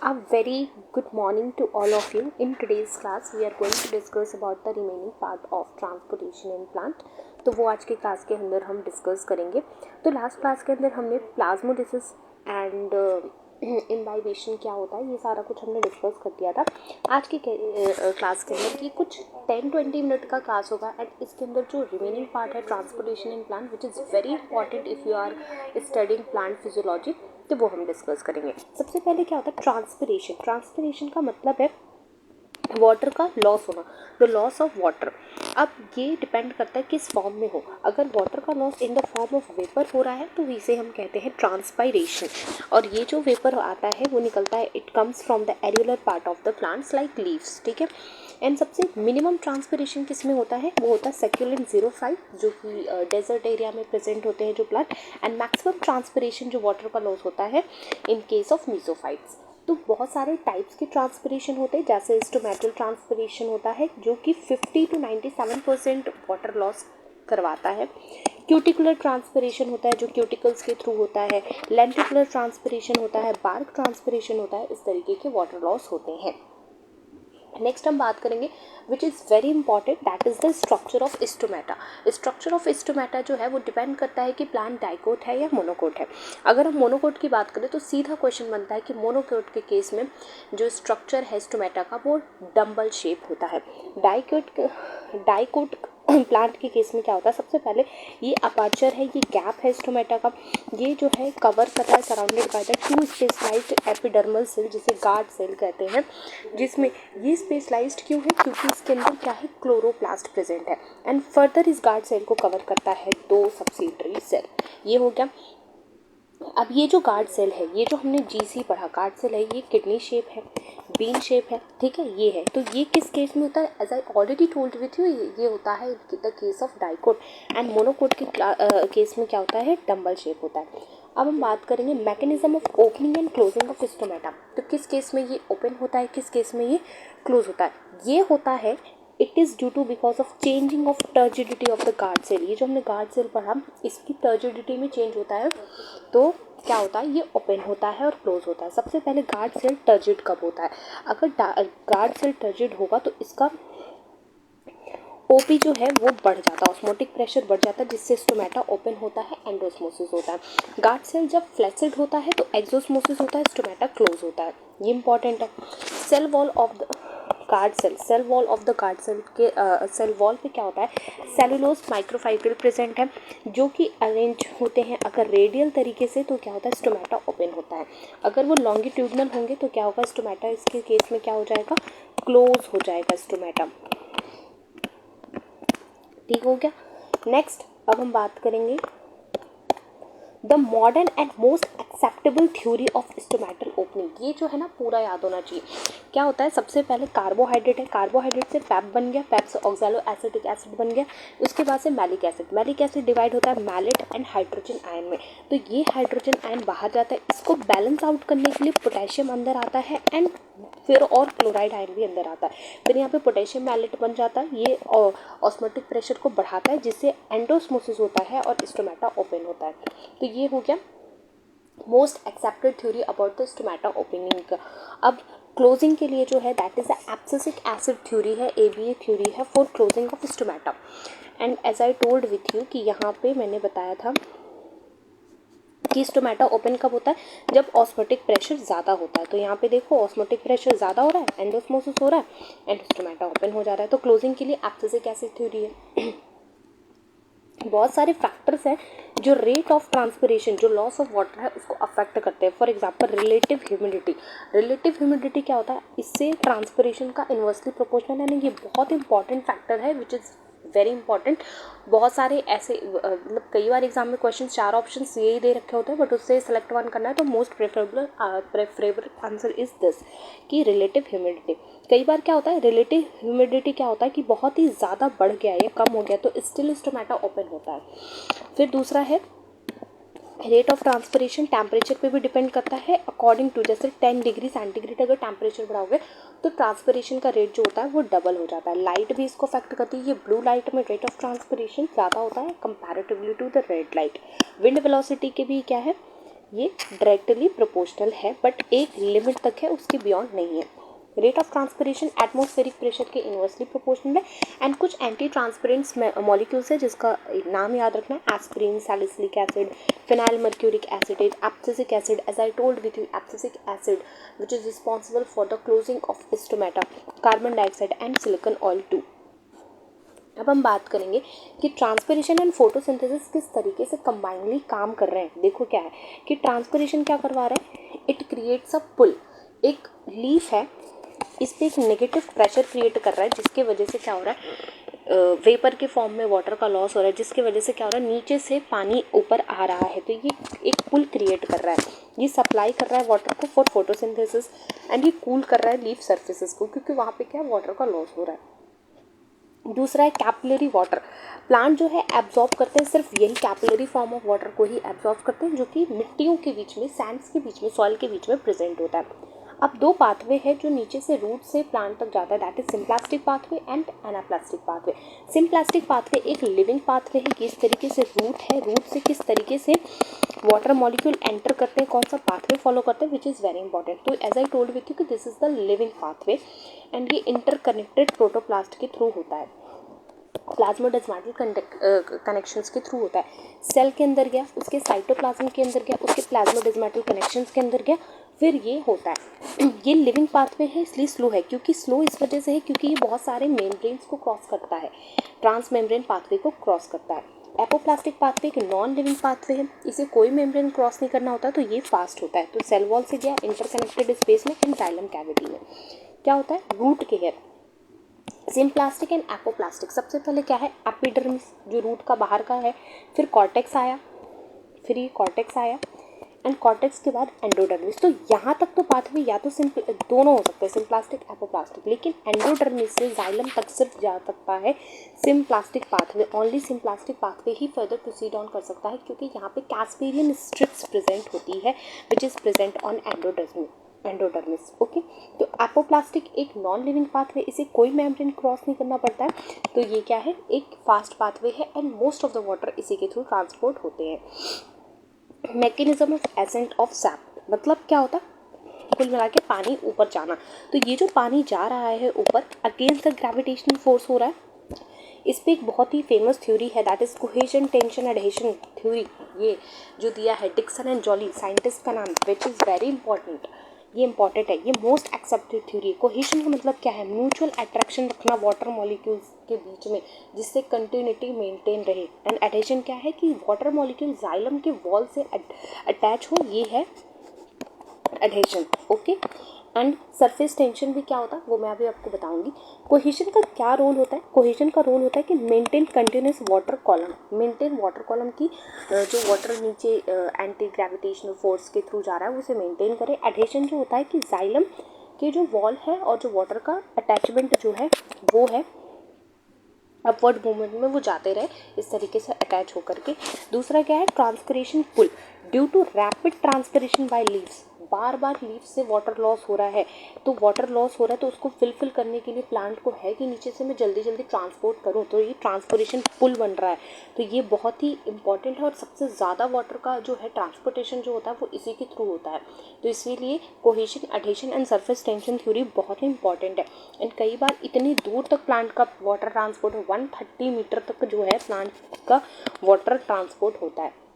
A very good morning to all of you. In today's class, we are going to discuss about the remaining part of transportation in plant. तो वो आज के class के अंदर हम discuss करेंगे. तो लास्ट क्लास के अंदर हमने प्लाज्मोलिसिस एंड इम्बाइबेशन क्या होता है ये सारा कुछ हमने डिस्कस कर दिया था. आज की क्लास के अंदर ये कुछ 10-20 मिनट का क्लास होगा एंड इसके अंदर जो रिमेनिंग पार्ट है transportation in plant which is very important if you are studying plant physiology, तो वो हम डिस्कस करेंगे. सबसे पहले क्या होता है ट्रांसपिरेशन. ट्रांसपिरेशन का मतलब है वाटर का लॉस होना, द लॉस ऑफ वाटर. अब ये डिपेंड करता है किस फॉर्म में हो. अगर वाटर का loss in the form of vapour हो रहा है तो इसे हम कहते हैं ट्रांसपायरेशन. और ये जो वेपर आता है वो निकलता है, it comes from the areolar part of the plants like leaves. ठीक है. एंड सबसे मिनिमम ट्रांसपिरेशन किस में होता है, वो होता है सेक्युलेंट 05 जो कि डेजर्ट एरिया में प्रेजेंट होते हैं जो प्लांट. एंड मैक्सिमम ट्रांसपिरेशन जो वाटर का लॉस होता है इन केस ऑफ मीसोफाइट्स. तो बहुत सारे टाइप्स के ट्रांसपिरेशन होते हैं, जैसे स्टोमेटल ट्रांसपिरेशन होता है जो कि 50 to 97% वाटर लॉस करवाता है. क्यूटिकुलर ट्रांसपिरेशन होता है जो क्यूटिकल्स के थ्रू होता है. लेंटिकुलर ट्रांसपिरेशन होता है, बार्क ट्रांसपिरेशन होता है. इस तरीके के वाटर लॉस होते हैं. नेक्स्ट हम बात करेंगे विच is very important, that is the structure of stomata. Structure of stomata जो है वो डिपेंड करता है कि प्लांट डाइकोट है या मोनोकोट है. अगर हम मोनोकोट की बात करें तो सीधा क्वेश्चन बनता है कि मोनोकोट के केस में जो स्ट्रक्चर है स्टोमेटा का वो डम्बल शेप होता है. डाइकोट प्लांट के केस में क्या होता है, सबसे पहले ये अपर्चर है, ये गैप है स्टोमेटा का. ये जो है कवर करता है surrounded by the 2 specialised epidermal cell जिसे गार्ड सेल कहते हैं. जिसमें ये स्पेशलाइज्ड क्यों है, क्योंकि इसके अंदर क्या है क्लोरोप्लास्ट प्रेजेंट है. एंड फर्दर इस गार्ड सेल को कवर करता है 2 सब्सिडरी सेल. ये हो गया. अब ये जो गार्ड सेल है, ये जो हमने जीसी पढ़ा गार्ड सेल है, ये किडनी शेप है, बीन शेप है. ठीक है, ये है. तो ये किस केस में होता है, as I already told with you, ये होता है the case of dicot. And monocot के केस में क्या होता है, डम्बल शेप होता है. अब हम बात करेंगे mechanism of opening and closing of stomata. तो किस केस में ये ओपन होता है, किस केस में ये क्लोज होता है. ये होता है it is due to because of changing of turgidity of the guard cell. ये जो हमने गार्ड सेल पढ़ा इसकी टर्जिडिटी में चेंज होता है तो क्या होता है, ये ओपन होता है और क्लोज होता है. सबसे पहले गार्ड सेल टर्जिड कब होता है, अगर गार्ड सेल टर्जिड होगा तो इसका ओपी जो है वो बढ़ जाता है, ऑस्मोटिक प्रेशर बढ़ जाता है, जिससे स्टोमेटा ओपन होता है, एंडोस्मोसिस होता है. गार्ड सेल जब फ्लैसिड होता है तो एक्सोस्मोसिस होता है, स्टोमेटा क्लोज होता है. ये इंपॉर्टेंट है. Cell wall of the guard cell, cell wall of the guard cell के सेल वॉल पे क्या होता है, सेलुलोज माइक्रोफाइब्रिल प्रेजेंट है जो कि अरेंज होते हैं. अगर रेडियल तरीके से तो क्या होता है, स्टोमेटा ओपन होता है. अगर वो लॉन्गिट्यूडनल होंगे तो क्या होगा, स्टोमेटा इसके केस में क्या हो जाएगा, क्लोज हो जाएगा स्टोमेटा. ठीक हो गया. नेक्स्ट अब हम बात करेंगे the modern and most acceptable theory of stomatal opening. ये जो है ना पूरा याद होना चाहिए. क्या होता है, सबसे पहले कार्बोहाइड्रेट है, कार्बोहाइड्रेट से पैप बन गया, पैप से ऑक्सैलो एसिटिक एसिड बन गया. उसके बाद से malic acid, malic acid divide होता है मैलेट एंड हाइड्रोजन आयन में. तो ये हाइड्रोजन आयन बाहर जाता है, इसको बैलेंस आउट करने के लिए पोटेशियम अंदर आता है एंड फिर और क्लोराइड आयन भी अंदर आता है. फिर यहाँ पे पोटेशियम मैलेट बन जाता है, ये ऑस्मोटिक प्रेशर को बढ़ाता है जिससे एंडोस्मोसिस होता है और स्टोमेटा ओपन होता है. तो ये हो गया most accepted theory about the stomata opening. अब क्लोजिंग के लिए जो है that is the abscisic acid theory है, ABA थ्योरी है for closing of stomata. And as I told with you कि यहाँ पे मैंने बताया था कि स्टोमेटा ओपन कब होता है, जब ऑस्मोटिक प्रेशर ज़्यादा होता है. तो यहाँ पे देखो ऑस्मोटिक प्रेशर ज़्यादा हो रहा है, एंडोस्मोसिस हो रहा है एंड स्टोमेटा ओपन हो जा रहा है. तो क्लोजिंग के लिए एब्सिसिक एसिड थ्योरी है. बहुत सारे फैक्टर्स हैं जो रेट ऑफ ट्रांसपिरेशन, जो लॉस ऑफ वाटर है उसको अफेक्ट करते हैं. For example relative humidity. Relative humidity क्या होता है, इससे ट्रांसपिरेशन का इन्वर्सली प्रोपोर्शनल है. ये बहुत इंपॉर्टेंट फैक्टर है विच इज़ वेरी इंपॉर्टेंट. बहुत सारे ऐसे मतलब कई बार एग्जाम में क्वेश्चन 4 ऑप्शन यही दे रखे होते हैं बट उससे सेलेक्ट वन करना है. तो most preferable answer is this कि रिलेटिव ह्यूमिडिटी. कई बार क्या होता है, रिलेटिव ह्यूमिडिटी क्या होता है कि बहुत ही ज़्यादा बढ़ गया या कम हो गया तो स्टिल स्टोमेटा ओपन होता है. फिर दूसरा है रेट ऑफ ट्रांसपिरेशन, टेम्परेचर पे भी डिपेंड करता है अकॉर्डिंग टू, जैसे 10 डिग्री सेंटीग्रेड अगर टेम्परेचर बढ़ाओगे तो ट्रांसपिरेशन का रेट जो होता है वो डबल हो जाता है. लाइट भी इसको अफेक्ट करती है. ये ब्लू लाइट में रेट ऑफ ट्रांसपिरेशन ज़्यादा होता है comparatively to the red light. Wind velocity के भी क्या है, ये डायरेक्टली प्रोपोर्शनल है, बट एक लिमिट तक है, उसके बियॉन्ड नहीं है। Rate of transpiration atmospheric pressure के इन्वर्सली प्रोपोर्शनल है। एंड कुछ एंटी ट्रांसपेरेंट्स मॉलिक्यूल्स है जिसका नाम याद रखना है, aspirin, salicylic acid, phenyl mercuric acetate, abscisic acid, as I told with you, abscisic acid which is responsible for the closing of stomata, carbon dioxide and silicone oil too. अब हम बात करेंगे कि ट्रांसपिरेशन एंड फोटोसिंथेसिस किस तरीके से combinedly काम कर रहे हैं। देखो क्या है कि ट्रांसपिरेशन क्या करवा रहा है, इट क्रिएट्स अ पुल। एक लीफ है, इस पर एक नेगेटिव प्रेशर क्रिएट कर रहा है, जिसके वजह से क्या हो रहा है, वेपर के फॉर्म में वाटर का लॉस हो रहा है, जिसके वजह से क्या हो रहा है, नीचे से पानी ऊपर आ रहा है। तो ये एक पुल क्रिएट कर रहा है, ये सप्लाई कर रहा है वाटर को फॉर फोटोसिंथेसिस, एंड ये कूल कर रहा है लीफ सर्फेसिस को, क्योंकि वहाँ पे क्या वाटर का लॉस हो रहा है। दूसरा है कैपिलरी वाटर। प्लांट जो है एब्जॉर्ब करते हैं, सिर्फ यही कैपिलरी फॉर्म ऑफ वाटर को ही एब्जॉर्ब करते हैं, जो कि मिट्टियों के बीच में, सैंड्स के बीच में, सॉइल के बीच में प्रेजेंट होता है। अब दो पाथवे है जो नीचे से रूट से प्लांट तक जाता है, that is symplastic pathway and anaplastic pathway. Symplastic pathway एक लिविंग पाथवे है, किस तरीके से रूट है, रूट से किस तरीके से वाटर मॉलिक्यूल एंटर करते हैं, कौन सा पाथवे फॉलो करते हैं, विच इज़ वेरी इंपॉर्टेंट। तो as I told with you कि this is the living pathway, and ये इंटरकनेक्टेड प्रोटोप्लास्ट के थ्रू होता है, प्लाज्मोडेस्माटल कनेक्शंस के थ्रू होता है। सेल के अंदर गया, उसके साइटोप्लाज्म के अंदर गया, उसके प्लाज्मोडेस्माटल कनेक्शंस के अंदर गया, फिर ये होता है। ये लिविंग पाथवे है, इसलिए स्लो है। क्योंकि स्लो इस वजह से है क्योंकि ये बहुत सारे मेम्ब्रेन्स को क्रॉस करता है, ट्रांस मेम्ब्रेन पाथवे को क्रॉस करता है। एपोप्लास्टिक पाथवे एक नॉन लिविंग पाथवे है, इसे कोई मेम्ब्रेन क्रॉस नहीं करना होता, तो ये फास्ट होता है। तो सेल वॉल से गया इंटरकनेक्टेड स्पेस में एंड जाइलम कैविटी में क्या होता है, root care. Symplastic and apoplastic, सबसे पहले क्या है, एपिडर्मिस जो रूट का बाहर का है, फिर कॉर्टेक्स आया, फिर ये कॉर्टेक्स आया, एंड कॉर्टेक्स के बाद एंडोडर्मिस। तो यहाँ तक तो पाथवे या तो दोनों हो सकते हैं, सिम्प्लास्टिक एपोप्लास्टिक, लेकिन एंडोडर्मिस से जाइलम तक सिर्फ जा सकता है symplastic pathway. Only symplastic pathway he further proceed on कर सकता है, क्योंकि यहाँ पे कैस्पेरियन स्ट्रिप्स प्रेजेंट होती है which is present on endodermis. Okay, तो एपोप्लास्टिक एक नॉन लिविंग पाथवे, इसे कोई मेम्ब्रेन क्रॉस नहीं करना पड़ता है, तो ये क्या है, एक फास्ट पाथवे है, and most of the water इसी के थ्रू ट्रांसपोर्ट होते हैं। Mechanism of ascent of SAP, मतलब क्या होता है, कुल मिला के पानी ऊपर जाना। तो ये जो पानी जा रहा है ऊपर, अगेंस्ट द ग्रेविटेशनल फोर्स हो रहा है। इस पे एक बहुत ही फेमस थ्योरी है, that is cohesion tension adhesion theory, ये जो दिया है डिक्सन एंड जॉली साइंटिस्ट का नाम, विच इज़ वेरी इंपॉर्टेंट। ये इंपॉर्टेंट है, ये मोस्ट एक्सेप्टेड थ्योरी है। कोहेशन का मतलब क्या है, म्यूचुअल अट्रैक्शन रखना वाटर मॉलिक्यूल्स के बीच में, जिससे कंटिन्यूटी मेंटेन रहे। एंड एडहेशन क्या है कि वाटर मॉलिक्यूल जाइलम के वॉल से अटैच हो, ये है adhesion. Okay, and surface tension भी क्या होता है वो मैं अभी आपको बताऊंगी। कोहेशन का क्या रोल होता है, कोहेशन का रोल होता है कि maintain continuous water column, maintain water column की जो वाटर नीचे एंटी ग्रेविटेशनल फोर्स के थ्रू जा रहा है उसे मेंटेन करे। एडहेशन जो होता है कि जाइलम के जो वॉल है और जो वाटर का अटैचमेंट जो है वो है अपवर्ड मूवमेंट में वो जाते रहे इस तरीके से अटैच होकर के। दूसरा क्या है, transpiration pull, due to rapid transpiration by leaves, बार बार लीव्स से वाटर लॉस हो रहा है, तो वाटर लॉस हो रहा है तो उसको फिलफिल करने के लिए प्लांट को है कि नीचे से मैं जल्दी जल्दी ट्रांसपोर्ट करूँ, तो ये ट्रांसपोर्टेशन पुल बन रहा है। तो ये बहुत ही इंपॉर्टेंट है, और सबसे ज़्यादा वाटर का जो है ट्रांसपोर्टेशन जो होता है वो इसी के थ्रू होता है। तो इसीलिए cohesion, adhesion and surface tension theory बहुत ही इंपॉर्टेंट है। एंड कई बार इतनी दूर तक प्लांट का वाटर ट्रांसपोर्ट 130 मीटर तक जो है प्लांट का वाटर ट्रांसपोर्ट होता है।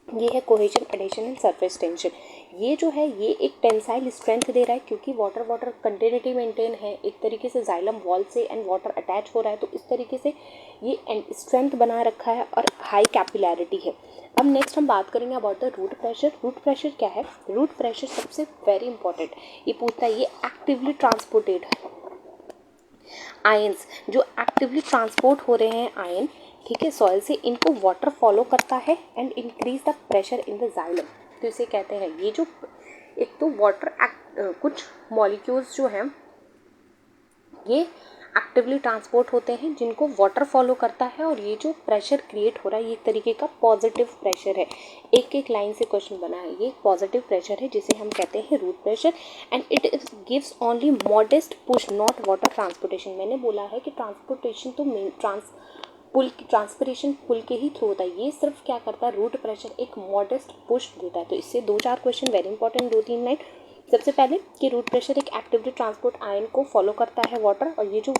ये है cohesion, adhesion and surface tension. ये जो है ये एक टेंसाइल स्ट्रेंथ दे रहा है, क्योंकि वाटर कंटिन्यूटी मेंटेन है, एक तरीके से जाइलम वॉल से एंड वाटर अटैच हो रहा है, तो इस तरीके से ये स्ट्रेंथ बना रखा है और हाई कैपिलैरिटी है। अब नेक्स्ट हम बात करेंगे about the root pressure. Root pressure क्या है, रूट प्रेशर सबसे वेरी इंपॉर्टेंट, ये पूछता है ये एक्टिवली ट्रांसपोर्टेड आयंस, जो एक्टिवली ट्रांसपोर्ट हो रहे हैं आयन, ठीक है, सॉइल से, इनको वाटर फॉलो करता है and increase the pressure in the xylem. तो इसे कहते हैं, ये जो एक तो वाटर कुछ मॉलिक्यूल्स जो हैं ये एक्टिवली ट्रांसपोर्ट होते हैं जिनको वाटर फॉलो करता है, और ये जो प्रेशर क्रिएट हो रहा है ये एक तरीके का पॉजिटिव प्रेशर है। एक एक लाइन से क्वेश्चन बना है, ये पॉजिटिव प्रेशर है जिसे हम कहते हैं root pressure, and it gives only modest push, not water transportation. मैंने बोला है कि ट्रांसपोर्टेशन तो पुल की ट्रांसपिरेशन पुल के ही थ्रू होता है। ये सिर्फ क्या करता है, रूट प्रेशर एक मॉडेस्ट पुश देता है। तो इससे 2-4 क्वेश्चन वेरी इंपॉर्टेंट, 2-3 लाइन। सबसे पहले कि रूट प्रेशर एक एक्टिविटी ट्रांसपोर्ट आयन को फॉलो करता है वाटर, और ये जो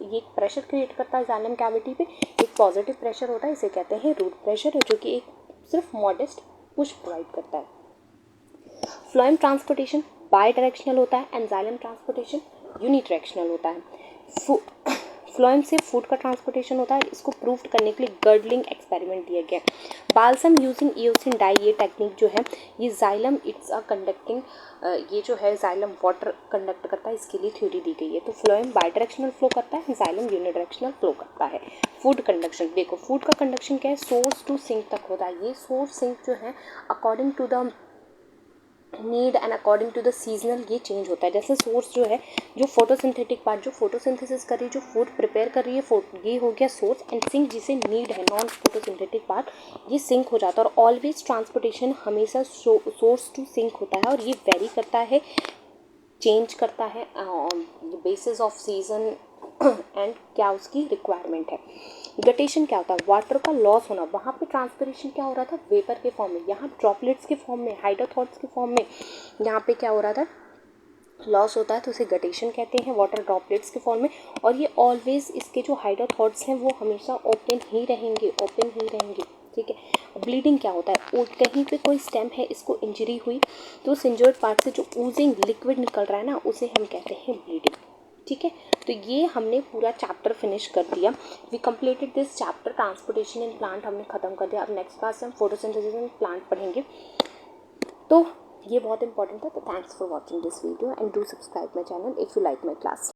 ये प्रेशर क्रिएट करता है जाइलम कैविटी पे, एक पॉजिटिव प्रेशर होता है, इसे कहते हैं रूट प्रेशर, जो कि एक सिर्फ मॉडेस्ट पुश प्रोवाइड करता है। फ्लोएम ट्रांसपोर्टेशन बाई डायरेक्शनल होता है एंड जाइलम ट्रांसपोर्टेशन यूनिडायरेक्शनल होता है। फ्लोएम से फूड का ट्रांसपोर्टेशन होता है। इसको प्रूव करने के लिए गर्डलिंग एक्सपेरिमेंट दिया गया। बाल्सम यूजिंग ईओसिन डाई, ये टेक्निक जो है ये जाइलम इट्स अ कंडक्टिंग, ये जो है जाइलम वाटर कंडक्ट करता है, इसके लिए थ्योरी दी गई है। तो फ्लोएम बाई डायरेक्शनल फ्लो करता है, जाइलम यूनिडायरेक्शनल फ्लो करता है। फूड कंडक्शन, देखो फूड का कंडक्शन क्या है, सोर्स टू सिंक तक होता है। ये सोर्स सिंक जो है according to the need and according to the seasonal ये चेंज होता है। जैसे सोर्स जो है, जो फोटोसिंथेटिक पार्ट जो फोटोसिंथेसिस कर रही है, जो फूड प्रिपेयर कर रही है, ये हो गया सोर्स, एंड सिंक जिसे नीड है, नॉन फोटोसिंथेटिक पार्ट, ये सिंक हो जाता है। और ऑलवेज ट्रांसपोर्टेशन हमेशा सोर्स टू सिंक होता है, और ये वेरी करता है, चेंज करता है on the basis off season and क्या उसकी रिक्वायरमेंट है। गटेशन क्या होता है, वाटर का लॉस होना। वहाँ पे ट्रांसपिरेशन क्या हो रहा था, वेपर के फॉर्म में, यहाँ ड्रॉपलेट्स के फॉर्म में, हाइड्रोथॉट्स के फॉर्म में, यहाँ पे क्या हो रहा था, लॉस होता है, तो उसे गटेशन कहते हैं, वाटर ड्रॉपलेट्स के फॉर्म में। और ये ऑलवेज इसके जो हाइड्रोथॉट्स हैं वो हमेशा ओपन ही रहेंगे, ओपन ही रहेंगे, ठीक है। ब्लीडिंग क्या होता है, कहीं पे कोई स्टेम है, इसको इंजरी हुई, तो उस इंजर्ड पार्ट से जो ऊजिंग लिक्विड निकल रहा है ना, उसे हम कहते हैं ब्लीडिंग, ठीक है। तो ये हमने पूरा चैप्टर फिनिश कर दिया। We completed this chapter, transportation in plant हमने खत्म कर दिया। अब नेक्स्ट क्लास में हम फोटोसिंथेसिस इन प्लांट पढ़ेंगे। तो ये बहुत इंपॉर्टेंट था। तो thanks for watching this video and do subscribe my channel if you like my class.